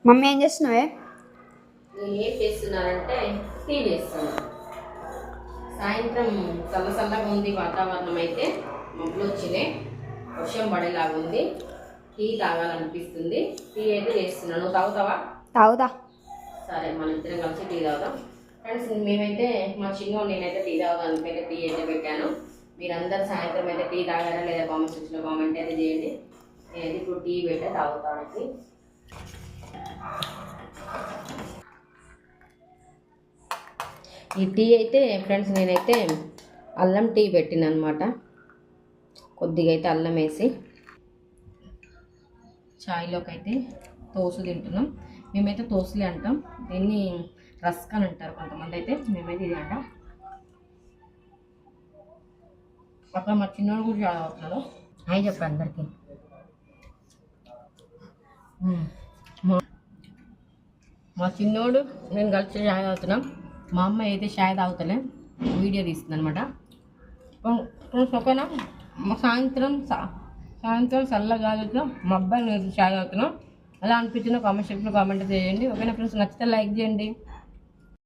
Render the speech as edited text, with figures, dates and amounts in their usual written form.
Mummy ఏం చేస్తున్నావే? నేను ఏం చేస్తున్నానంటే టీ వేస్తున్నాను. సాయంత్రం చల్లగా ఉంది వాతావరణం, అయితే మబ్బులు వచ్చినాయి, వర్షం పడేలాగా ఉంది. టీ తాగాలనిపిస్తుంది. టీ అయితే చేస్తున్నాను. నువ్వు తాగుతావా? తాగుదా. సరే, మన ఇద్దరం కలిసి టీ తాగుదాం. ఫ్రెండ్స్, మేమైతే మా నేనైతే టీ తాగుదానికైతే టీ అయితే పెట్టాను. మీరందరూ సాయంత్రం అయితే టీ తాగారా లేదా కామెంట్స్ వచ్చిన కామెంట్ అయితే చేయండి. నేనైతే ఇప్పుడు టీ పెట్టే తాగుతానికి. ఈ టీ అయితే ఫ్రెండ్స్ నేనైతే అల్లం టీ పెట్టిన అనమాట. కొద్దిగా అయితే అల్లం వేసి చాయ్లోకి అయితే తోసు తింటున్నాం. మేమైతే తోసులే అంటాం, దీన్ని రస్క్ అని అంటారు కొంతమంది, అయితే మేమైతే ఇది అంటాం. అక్కడ మా చిన్నోడు కూడా చాలా అవుతున్నాడు. అవి చెప్పండి అందరికీ. మా చిన్నోడు నేను కలిసి చాయ్ తాగుతున్నాం. మా అమ్మ అయితే చాయ్ తాగుతలే, వీడియో తీస్తుంది అనమాట. ఓకేనా? సాయంత్రం చల్లగాలితో మా అబ్బాయి నేను చాయ్ తాగుతున్నాం. ఎలా అనిపించిందో కామెంట్ సెక్షన్లో కామెంట్ చేయండి. ఓకేనా ఫ్రెండ్స్? నచ్చితే లైక్ చేయండి.